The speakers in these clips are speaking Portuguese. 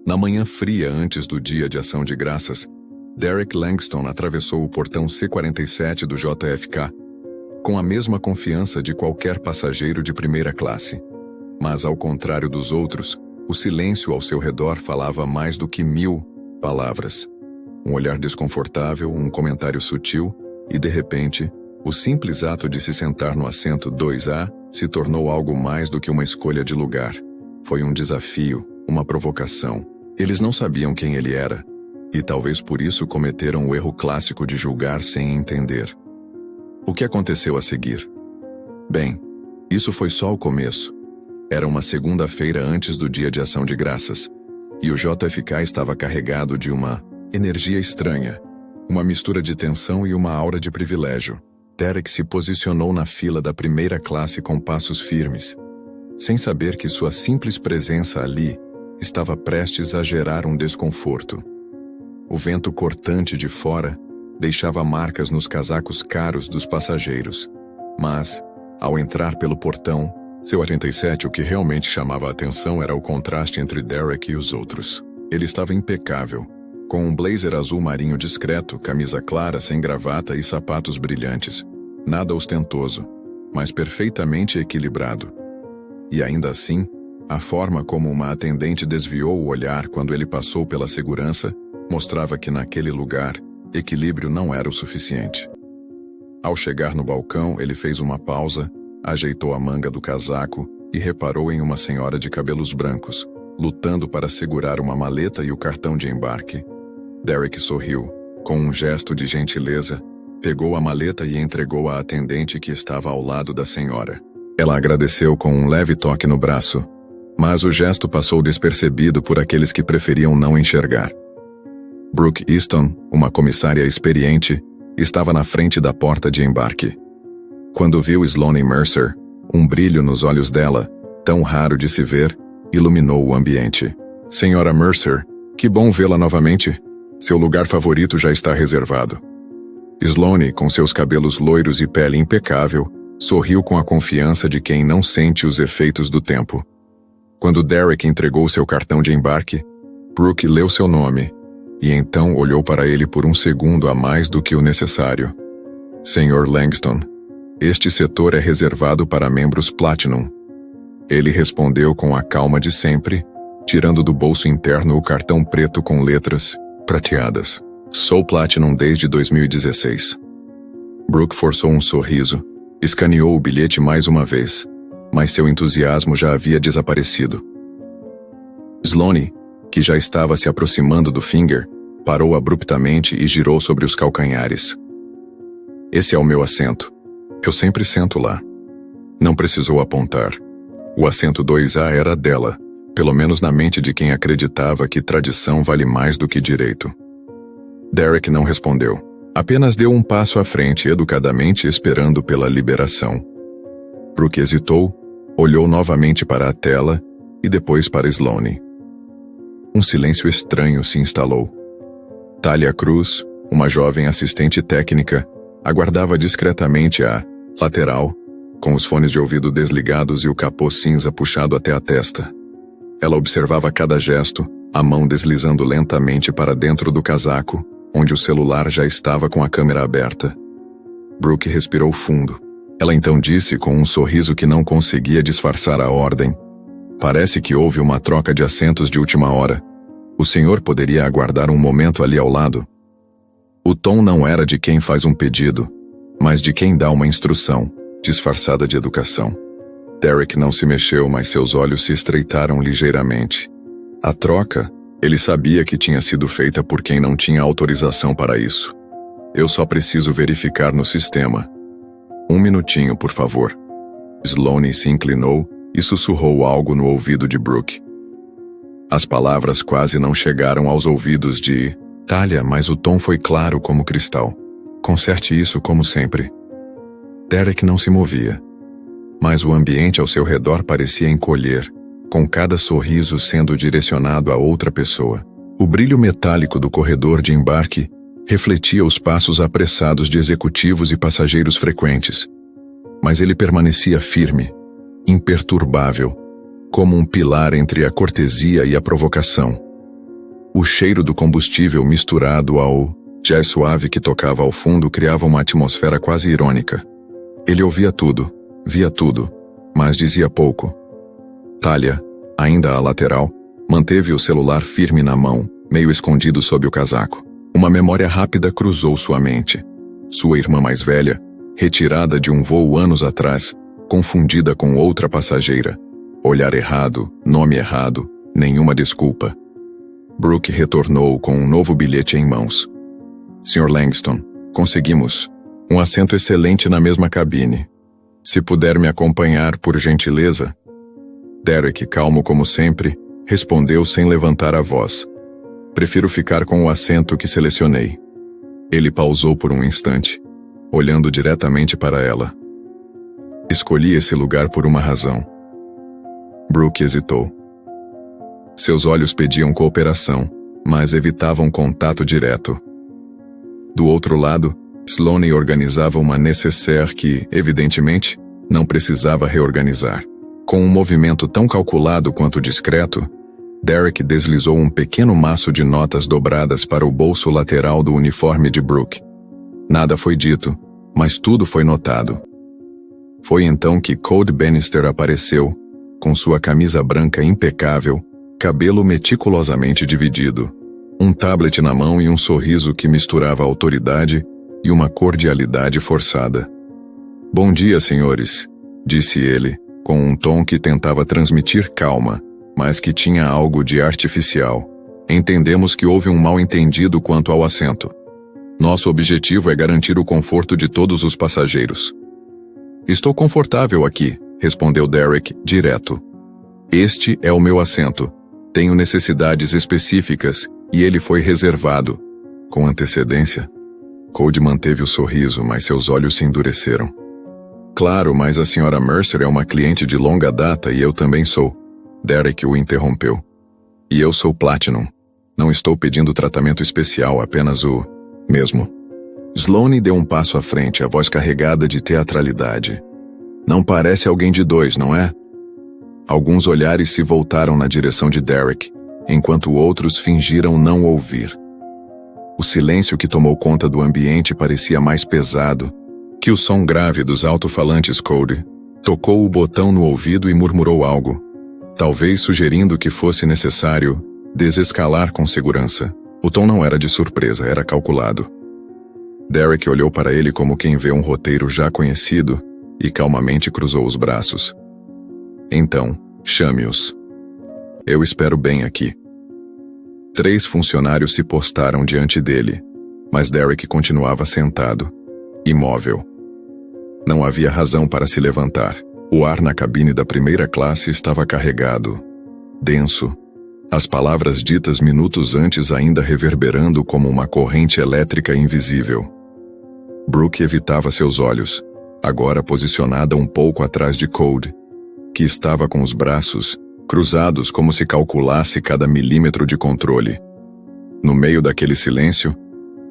Na manhã fria antes do dia de ação de graças, Derek Langston atravessou o portão C-47 do JFK, com a mesma confiança de qualquer passageiro de primeira classe. Mas, ao contrário dos outros, o silêncio ao seu redor falava mais do que 1000 palavras. Um olhar desconfortável, um comentário sutil e, de repente, o simples ato de se sentar no assento 2A se tornou algo mais do que uma escolha de lugar. Foi um desafio, uma provocação. Eles não sabiam quem ele era, e talvez por isso cometeram o erro clássico de julgar sem entender. O que aconteceu a seguir? Bem, isso foi só o começo. Era uma segunda-feira antes do dia de ação de graças, e o JFK estava carregado de uma energia estranha, uma mistura de tensão e uma aura de privilégio. Derek se posicionou na fila da primeira classe com passos firmes, sem saber que sua simples presença ali estava prestes a gerar um desconforto. O vento cortante de fora deixava marcas nos casacos caros dos passageiros, mas, ao entrar pelo portão, seu 87, o que realmente chamava a atenção era o contraste entre Derek e os outros. Ele estava impecável, com um blazer azul marinho discreto, camisa clara sem gravata e sapatos brilhantes. Nada ostentoso, mas perfeitamente equilibrado. E ainda assim, a forma como uma atendente desviou o olhar quando ele passou pela segurança mostrava que naquele lugar, equilíbrio não era o suficiente. Ao chegar no balcão, ele fez uma pausa, ajeitou a manga do casaco e reparou em uma senhora de cabelos brancos, lutando para segurar uma maleta e o cartão de embarque. Derek sorriu, com um gesto de gentileza, pegou a maleta e entregou à atendente que estava ao lado da senhora. Ela agradeceu com um leve toque no braço, mas o gesto passou despercebido por aqueles que preferiam não enxergar. Brooke Easton, uma comissária experiente, estava na frente da porta de embarque. Quando viu Sloane Mercer, um brilho nos olhos dela, tão raro de se ver, iluminou o ambiente. Senhora Mercer, que bom vê-la novamente. Seu lugar favorito já está reservado. Sloane, com seus cabelos loiros e pele impecável, sorriu com a confiança de quem não sente os efeitos do tempo. Quando Derek entregou seu cartão de embarque, Brooke leu seu nome, e então olhou para ele por um segundo a mais do que o necessário. Sr. Langston, este setor é reservado para membros Platinum. Ele respondeu com a calma de sempre, tirando do bolso interno o cartão preto com letras prateadas. Sou Platinum desde 2016. Brooke forçou um sorriso, escaneou o bilhete mais uma vez, mas seu entusiasmo já havia desaparecido. Sloane, que já estava se aproximando do Finger, parou abruptamente e girou sobre os calcanhares. Esse é o meu assento. Eu sempre sento lá. Não precisou apontar. O assento 2A era dela, pelo menos na mente de quem acreditava que tradição vale mais do que direito. Derek não respondeu. Apenas deu um passo à frente, educadamente esperando pela liberação. Brooke hesitou, olhou novamente para a tela e depois para Sloane. Um silêncio estranho se instalou. Talia Cruz, uma jovem assistente técnica, aguardava discretamente à lateral, com os fones de ouvido desligados e o capô cinza puxado até a testa. Ela observava cada gesto, a mão deslizando lentamente para dentro do casaco, onde o celular já estava com a câmera aberta. Brooke respirou fundo. Ela então disse com um sorriso que não conseguia disfarçar a ordem. Parece que houve uma troca de assentos de última hora. O senhor poderia aguardar um momento ali ao lado? O tom não era de quem faz um pedido, mas de quem dá uma instrução, disfarçada de educação. Derek não se mexeu, mas seus olhos se estreitaram ligeiramente. A troca, ele sabia que tinha sido feita por quem não tinha autorização para isso. Eu só preciso verificar no sistema. Um minutinho, por favor. Sloane se inclinou e sussurrou algo no ouvido de Brooke. As palavras quase não chegaram aos ouvidos de Talia, mas o tom foi claro como cristal. Conserte isso como sempre. Derek não se movia, mas o ambiente ao seu redor parecia encolher, com cada sorriso sendo direcionado a outra pessoa. O brilho metálico do corredor de embarque refletia os passos apressados de executivos e passageiros frequentes, mas ele permanecia firme, imperturbável, como um pilar entre a cortesia e a provocação. O cheiro do combustível misturado ao jazz suave que tocava ao fundo criava uma atmosfera quase irônica. Ele ouvia tudo, via tudo, mas dizia pouco. Talia, ainda à lateral, manteve o celular firme na mão, meio escondido sob o casaco. Uma memória rápida cruzou sua mente. Sua irmã mais velha, retirada de um voo anos atrás, confundida com outra passageira. Olhar errado, nome errado, nenhuma desculpa. Brooke retornou com um novo bilhete em mãos. Sr. Langston, conseguimos. Um assento excelente na mesma cabine. Se puder me acompanhar, por gentileza. Derek, calmo como sempre, respondeu sem levantar a voz. Prefiro ficar com o assento que selecionei. Ele pausou por um instante, olhando diretamente para ela. Escolhi esse lugar por uma razão. Brooke hesitou. Seus olhos pediam cooperação, mas evitavam contato direto. Do outro lado, Sloane organizava uma nécessaire que, evidentemente, não precisava reorganizar. Com um movimento tão calculado quanto discreto, Derek deslizou um pequeno maço de notas dobradas para o bolso lateral do uniforme de Brooke. Nada foi dito, mas tudo foi notado. Foi então que Code Bannister apareceu, com sua camisa branca impecável, cabelo meticulosamente dividido, um tablet na mão e um sorriso que misturava autoridade e uma cordialidade forçada. Bom dia, senhores, disse ele, com um tom que tentava transmitir calma, mas que tinha algo de artificial. Entendemos que houve um mal-entendido quanto ao assento. Nosso objetivo é garantir o conforto de todos os passageiros. Estou confortável aqui, respondeu Derek, direto. Este é o meu assento. Tenho necessidades específicas, e ele foi reservado. Com antecedência? Code manteve o sorriso, mas seus olhos se endureceram. Claro, mas a Sra. Mercer é uma cliente de longa data e eu também sou. Derek o interrompeu. E eu sou Platinum. Não estou pedindo tratamento especial, apenas o mesmo. Sloane deu um passo à frente, a voz carregada de teatralidade. Não parece alguém de dois, não é? Alguns olhares se voltaram na direção de Derek, enquanto outros fingiram não ouvir. O silêncio que tomou conta do ambiente parecia mais pesado que o som grave dos alto-falantes. Code tocou o botão no ouvido e murmurou algo, talvez sugerindo que fosse necessário desescalar com segurança. O tom não era de surpresa, era calculado. Derek olhou para ele como quem vê um roteiro já conhecido e calmamente cruzou os braços. Então, chame-os. Eu espero bem aqui. 3 funcionários se postaram diante dele, mas Derek continuava sentado, imóvel. Não havia razão para se levantar. O ar na cabine da primeira classe estava carregado, denso, as palavras ditas minutos antes ainda reverberando como uma corrente elétrica invisível. Brooke evitava seus olhos, agora posicionada um pouco atrás de Code, que estava com os braços cruzados como se calculasse cada milímetro de controle. No meio daquele silêncio,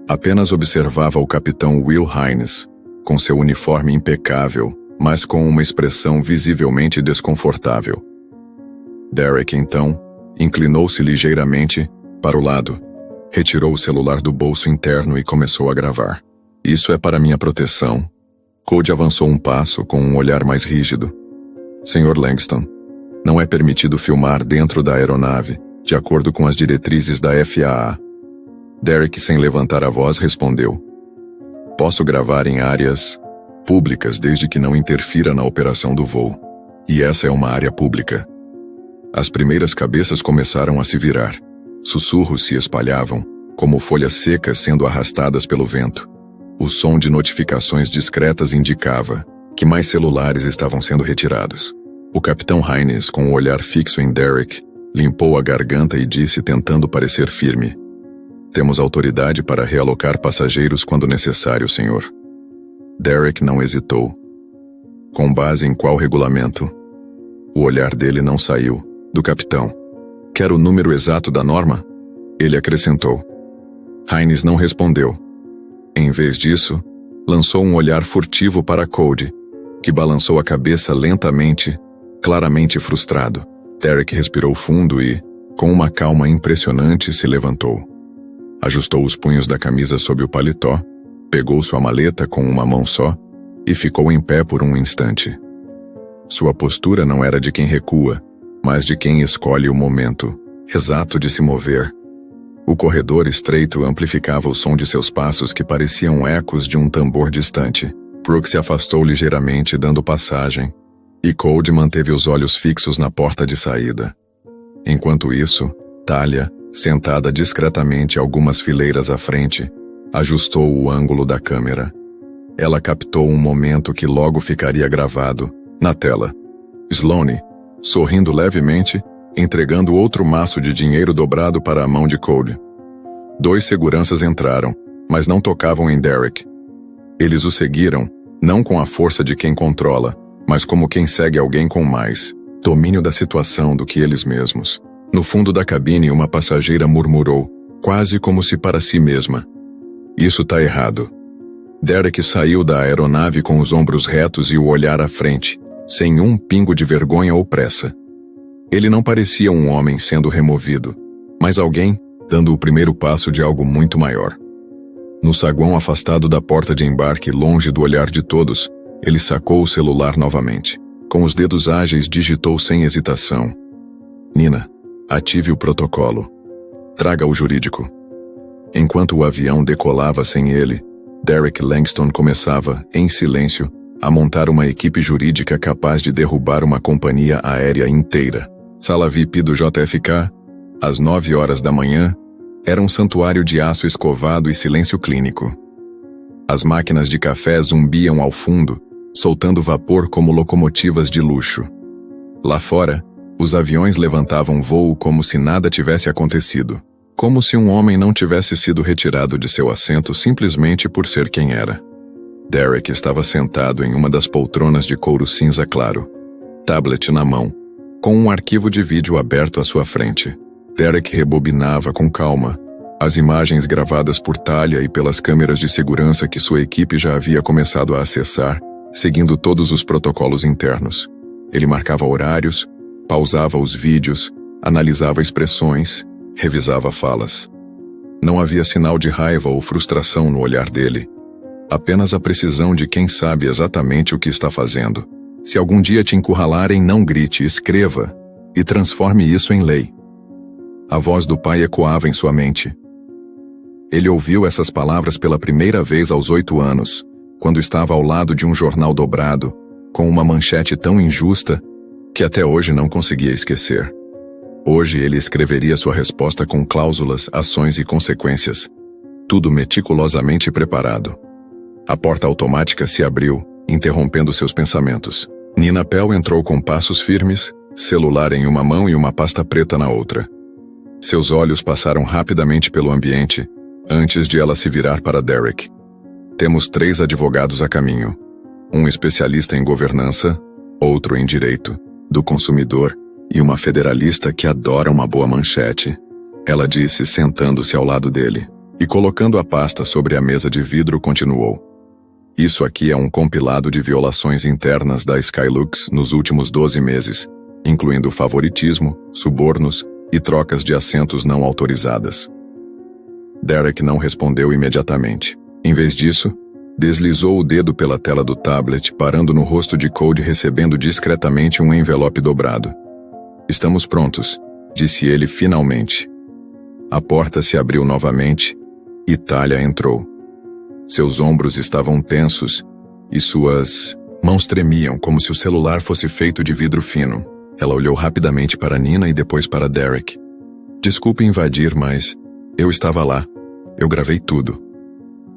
apenas observava o capitão Will Hines, com seu uniforme impecável, mas com uma expressão visivelmente desconfortável. Derek, então, inclinou-se ligeiramente para o lado, retirou o celular do bolso interno e começou a gravar. Isso é para minha proteção. Code avançou um passo com um olhar mais rígido. Sr. Langston, não é permitido filmar dentro da aeronave, de acordo com as diretrizes da FAA. Derek, sem levantar a voz, respondeu. Posso gravar em áreas públicas desde que não interfira na operação do voo. E essa é uma área pública. As primeiras cabeças começaram a se virar. Sussurros se espalhavam, como folhas secas sendo arrastadas pelo vento. O som de notificações discretas indicava que mais celulares estavam sendo retirados. O capitão Hines, com o olhar fixo em Derek, limpou a garganta e disse, tentando parecer firme. Temos autoridade para realocar passageiros quando necessário, senhor. Derek não hesitou. Com base em qual regulamento? O olhar dele não saiu do capitão. Quer o número exato da norma? Ele acrescentou. Hines não respondeu. Em vez disso, lançou um olhar furtivo para Code, que balançou a cabeça lentamente, claramente frustrado. Derek respirou fundo e, Com uma calma impressionante, se levantou. Ajustou os punhos da camisa sob o paletó, pegou sua maleta com uma mão só e ficou em pé por um instante. Sua postura não era de quem recua, mas de quem escolhe o momento exato de se mover. O corredor estreito amplificava o som de seus passos que pareciam ecos de um tambor distante. Brooke se afastou ligeiramente, dando passagem, e Cold manteve os olhos fixos na porta de saída. Enquanto isso, Talia, sentada discretamente algumas fileiras à frente, ajustou o ângulo da câmera. Ela captou um momento que logo ficaria gravado, na tela. Sloane, sorrindo levemente, entregando outro maço de dinheiro dobrado para a mão de Cold. 2 seguranças entraram, mas não tocavam em Derek. Eles o seguiram, não com a força de quem controla, mas como quem segue alguém com mais domínio da situação do que eles mesmos. No fundo da cabine, uma passageira murmurou, quase como se para si mesma: "Isso tá errado." Derek saiu da aeronave com os ombros retos e o olhar à frente, sem um pingo de vergonha ou pressa. Ele não parecia um homem sendo removido, mas alguém dando o primeiro passo de algo muito maior. No saguão afastado da porta de embarque, longe do olhar de todos, ele sacou o celular novamente. Com os dedos ágeis, digitou sem hesitação: "Nina, ative o protocolo. Traga o jurídico." Enquanto o avião decolava sem ele, Derek Langston começava, em silêncio, a montar uma equipe jurídica capaz de derrubar uma companhia aérea inteira. Sala VIP do JFK, às 9 horas da manhã, era um santuário de aço escovado e silêncio clínico. As máquinas de café zumbiam ao fundo, soltando vapor como locomotivas de luxo. Lá fora, os aviões levantavam voo como se nada tivesse acontecido, como se um homem não tivesse sido retirado de seu assento simplesmente por ser quem era. Derek estava sentado em uma das poltronas de couro cinza claro, tablet na mão, com um arquivo de vídeo aberto à sua frente. Derek rebobinava com calma as imagens gravadas por Talia e pelas câmeras de segurança que sua equipe já havia começado a acessar, seguindo todos os protocolos internos. Ele marcava horários, pausava os vídeos, analisava expressões, revisava falas. Não havia sinal de raiva ou frustração no olhar dele. Apenas a precisão de quem sabe exatamente o que está fazendo. Se algum dia te encurralarem, não grite, escreva e transforme isso em lei. A voz do pai ecoava em sua mente. Ele ouviu essas palavras pela primeira vez aos 8 anos, quando estava ao lado de um jornal dobrado, com uma manchete tão injusta que até hoje não conseguia esquecer. Hoje ele escreveria sua resposta com cláusulas, ações e consequências. Tudo meticulosamente preparado. A porta automática se abriu, interrompendo seus pensamentos. Nina Pell entrou com passos firmes, celular em uma mão e uma pasta preta na outra. Seus olhos passaram rapidamente pelo ambiente, antes de ela se virar para Derek. Temos 3 advogados a caminho. Um especialista em governança, outro em direito do consumidor e uma federalista que adora uma boa manchete, ela disse, sentando-se ao lado dele. E colocando a pasta sobre a mesa de vidro, continuou. Isso aqui é um compilado de violações internas da Skylux nos últimos 12 meses, incluindo favoritismo, subornos e trocas de assentos não autorizadas. Derek não respondeu imediatamente. Em vez disso, deslizou o dedo pela tela do tablet, parando no rosto de Cold, recebendo discretamente um envelope dobrado. "Estamos prontos", disse ele finalmente. A porta se abriu novamente e Talia entrou. Seus ombros estavam tensos e suas mãos tremiam como se o celular fosse feito de vidro fino. Ela olhou rapidamente para Nina e depois para Derek. "Desculpe invadir, mas eu estava lá. Eu gravei tudo."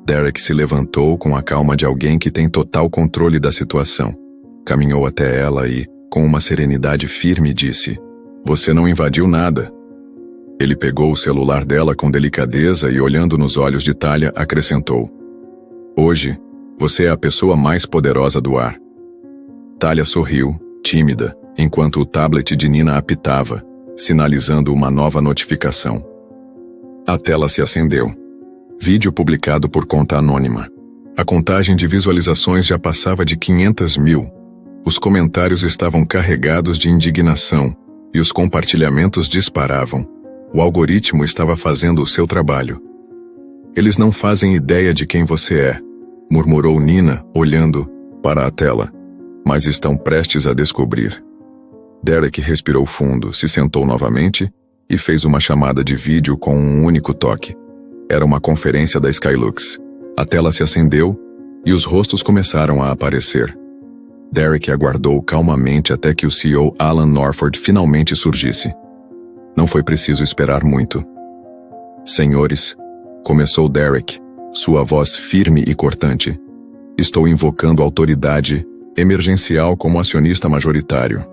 Derek se levantou com a calma de alguém que tem total controle da situação. Caminhou até ela e, com uma serenidade firme, disse: "Você não invadiu nada." Ele pegou o celular dela com delicadeza e, olhando nos olhos de Talia, acrescentou: "Hoje, você é a pessoa mais poderosa do ar." Talia sorriu, tímida, enquanto o tablet de Nina apitava, sinalizando uma nova notificação. A tela se acendeu. Vídeo publicado por conta anônima. A contagem de visualizações já passava de 500 mil. Os comentários estavam carregados de indignação, e os compartilhamentos disparavam. O algoritmo estava fazendo o seu trabalho. Eles não fazem ideia de quem você é, murmurou Nina, olhando para a tela. Mas estão prestes a descobrir. Derek respirou fundo, se sentou novamente e fez uma chamada de vídeo com um único toque. Era uma conferência da Skylux. A tela se acendeu e os rostos começaram a aparecer. Derek aguardou calmamente até que o CEO Alan Norford finalmente surgisse. Não foi preciso esperar muito. Senhores, começou Derek, sua voz firme e cortante. Estou invocando autoridade emergencial como acionista majoritário.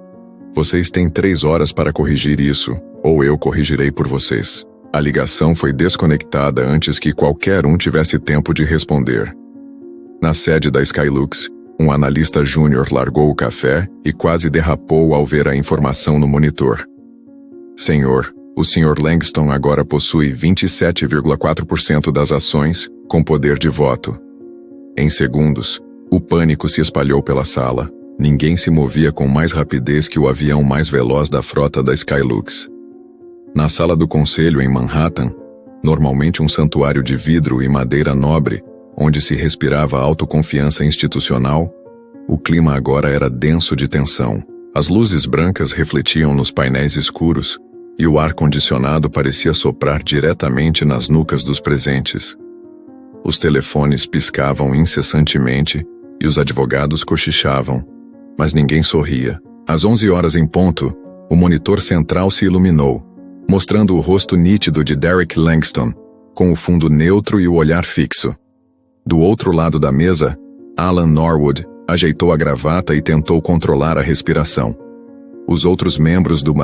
Vocês têm 3 horas para corrigir isso, ou eu corrigirei por vocês. A ligação foi desconectada antes que qualquer um tivesse tempo de responder. Na sede da Skylux, um analista júnior largou o café e quase derrapou ao ver a informação no monitor. Senhor, o Sr. Langston agora possui 27,4% das ações, com poder de voto. Em segundos, o pânico se espalhou pela sala. Ninguém se movia com mais rapidez que o avião mais veloz da frota da Skylux. Na sala do conselho em Manhattan, normalmente um santuário de vidro e madeira nobre, onde se respirava autoconfiança institucional, o clima agora era denso de tensão. As luzes brancas refletiam nos painéis escuros, e o ar-condicionado parecia soprar diretamente nas nucas dos presentes. Os telefones piscavam incessantemente e os advogados cochichavam, mas ninguém sorria. Às 11 horas em ponto, o monitor central se iluminou, mostrando o rosto nítido de Derek Langston, com o fundo neutro e o olhar fixo. Do outro lado da mesa, Alan Norwood ajeitou a gravata e tentou controlar a respiração. Os outros membros do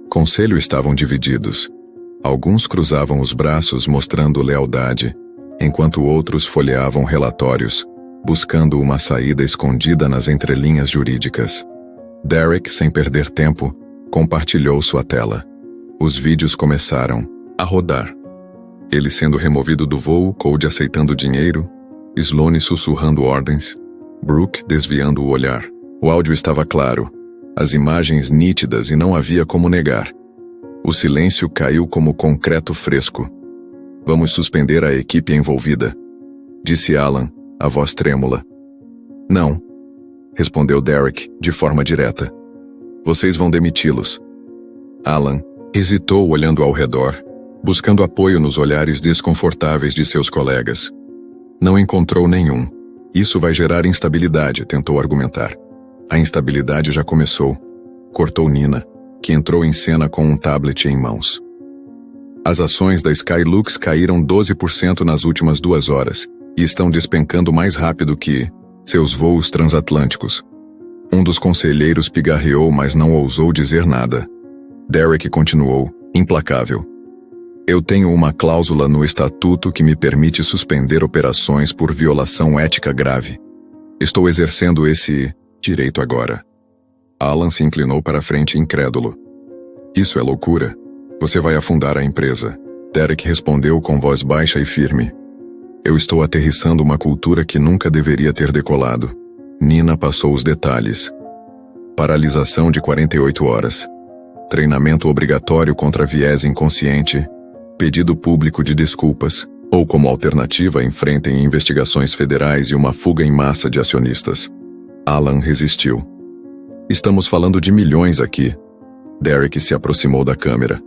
conselho estavam divididos. Alguns cruzavam os braços mostrando lealdade, enquanto outros folheavam relatórios, buscando uma saída escondida nas entrelinhas jurídicas. Derek, sem perder tempo, compartilhou sua tela. Os vídeos começaram a rodar. Ele sendo removido do voo, Code aceitando dinheiro, Sloane sussurrando ordens, Brooke desviando o olhar. O áudio estava claro, as imagens nítidas e não havia como negar. O silêncio caiu como concreto fresco. Vamos suspender a equipe envolvida, disse Alan, a voz trêmula. Não, respondeu Derek, de forma direta. Vocês vão demiti-los. Alan hesitou olhando ao redor, buscando apoio nos olhares desconfortáveis de seus colegas. Não encontrou nenhum. Isso vai gerar instabilidade, tentou argumentar. A instabilidade já começou, cortou Nina, que entrou em cena com um tablet em mãos. As ações da Skylux caíram 12% nas últimas 2 horas, e estão despencando mais rápido que seus voos transatlânticos. Um dos conselheiros pigarreou, mas não ousou dizer nada. Derek continuou, implacável. Eu tenho uma cláusula no estatuto que me permite suspender operações por violação ética grave. Estou exercendo esse direito agora. Alan se inclinou para a frente incrédulo. Isso é loucura. Você vai afundar a empresa. Derek respondeu com voz baixa e firme. Eu estou aterrissando uma cultura que nunca deveria ter decolado. Nina passou os detalhes. Paralisação de 48 horas. Treinamento obrigatório contra viés inconsciente. Pedido público de desculpas. Ou como alternativa enfrentem investigações federais e uma fuga em massa de acionistas. Alan resistiu. Estamos falando de milhões aqui. Derek se aproximou da câmera.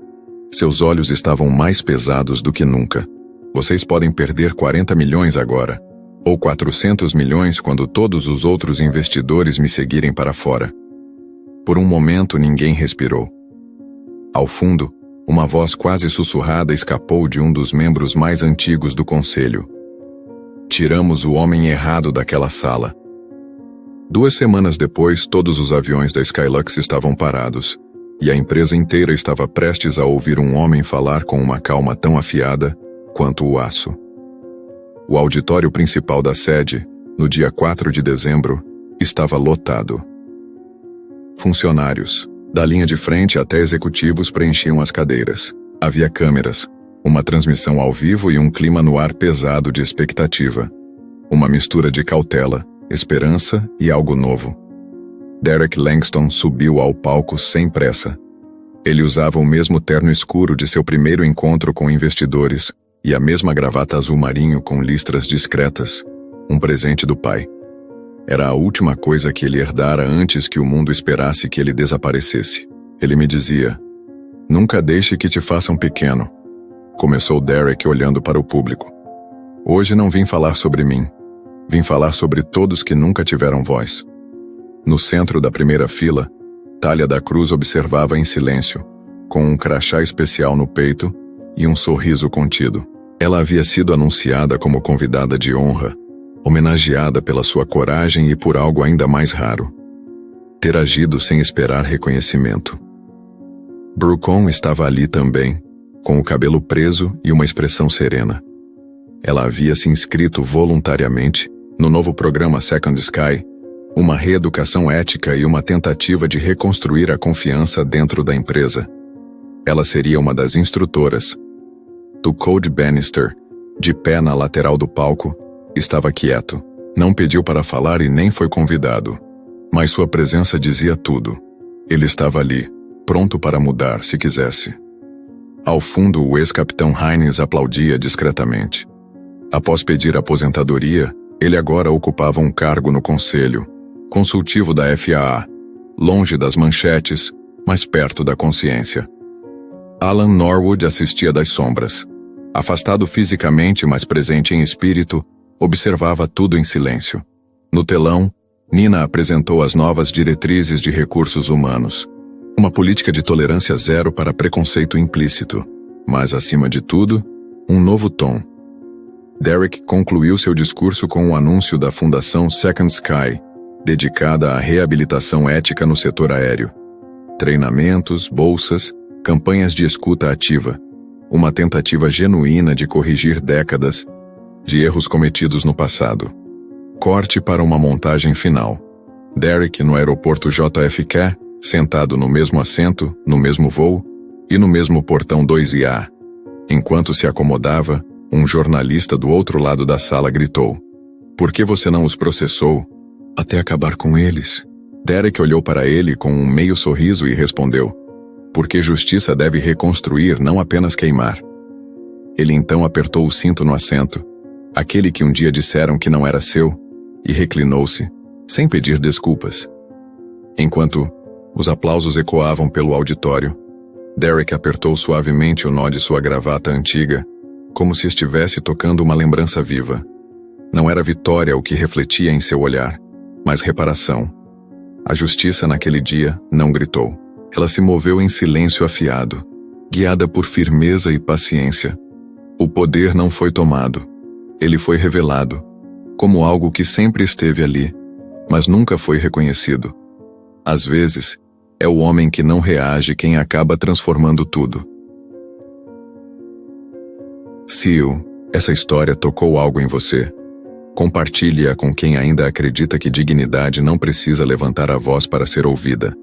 Seus olhos estavam mais pesados do que nunca. Vocês podem perder 40 milhões agora, ou 400 milhões quando todos os outros investidores me seguirem para fora. Por um momento ninguém respirou. Ao fundo, uma voz quase sussurrada escapou de um dos membros mais antigos do conselho. Tiramos o homem errado daquela sala. 2 semanas depois, todos os aviões da Skylux estavam parados, e a empresa inteira estava prestes a ouvir um homem falar com uma calma tão afiada quanto o aço. O auditório principal da sede, no dia 4 de dezembro, estava lotado. Funcionários, da linha de frente até executivos, preenchiam as cadeiras. Havia câmeras, uma transmissão ao vivo e um clima no ar pesado de expectativa. Uma mistura de cautela, esperança e algo novo. Derek Langston subiu ao palco sem pressa. Ele usava o mesmo terno escuro de seu primeiro encontro com investidores e a mesma gravata azul marinho com listras discretas, um presente do pai. Era a última coisa que ele herdara antes que o mundo esperasse que ele desaparecesse. Ele me dizia: "Nunca deixe que te façam pequeno", começou Derek olhando para o público. "Hoje não vim falar sobre mim. Vim falar sobre todos que nunca tiveram voz." No centro da primeira fila, Thalia da Cruz observava em silêncio, com um crachá especial no peito e um sorriso contido. Ela havia sido anunciada como convidada de honra, homenageada pela sua coragem e por algo ainda mais raro: ter agido sem esperar reconhecimento. Brucon estava ali também, com o cabelo preso e uma expressão serena. Ela havia se inscrito voluntariamente no novo programa Second Sky, uma reeducação ética e uma tentativa de reconstruir a confiança dentro da empresa. Ela seria uma das instrutoras. O Code Bannister, de pé na lateral do palco, estava quieto. Não pediu para falar e nem foi convidado. Mas sua presença dizia tudo. Ele estava ali, pronto para mudar se quisesse. Ao fundo, o ex-capitão Hines aplaudia discretamente. Após pedir aposentadoria, ele agora ocupava um cargo no conselho consultivo da FAA, longe das manchetes, mas perto da consciência. Alan Norwood assistia das sombras. Afastado fisicamente, mas presente em espírito, observava tudo em silêncio. No telão, Nina apresentou as novas diretrizes de recursos humanos. Uma política de tolerância zero para preconceito implícito, mas, acima de tudo, um novo tom. Derek concluiu seu discurso com o anúncio da Fundação Second Sky, dedicada à reabilitação ética no setor aéreo. Treinamentos, bolsas, campanhas de escuta ativa, uma tentativa genuína de corrigir décadas de erros cometidos no passado. Corte para uma montagem final. Derek no aeroporto JFK, sentado no mesmo assento, no mesmo voo e no mesmo portão 2IA. Enquanto se acomodava, um jornalista do outro lado da sala gritou: "Por que você não os processou até acabar com eles?" Derek olhou para ele com um meio sorriso e respondeu: "Porque justiça deve reconstruir, não apenas queimar." Ele então apertou o cinto no assento, aquele que um dia disseram que não era seu, e reclinou-se, sem pedir desculpas. Enquanto os aplausos ecoavam pelo auditório, Derek apertou suavemente o nó de sua gravata antiga, como se estivesse tocando uma lembrança viva. Não era vitória o que refletia em seu olhar, mas reparação. A justiça naquele dia não gritou. Ela se moveu em silêncio afiado, guiada por firmeza e paciência. O poder não foi tomado. Ele foi revelado, como algo que sempre esteve ali, mas nunca foi reconhecido. Às vezes, é o homem que não reage quem acaba transformando tudo. Se essa história tocou algo em você, compartilhe-a com quem ainda acredita que dignidade não precisa levantar a voz para ser ouvida.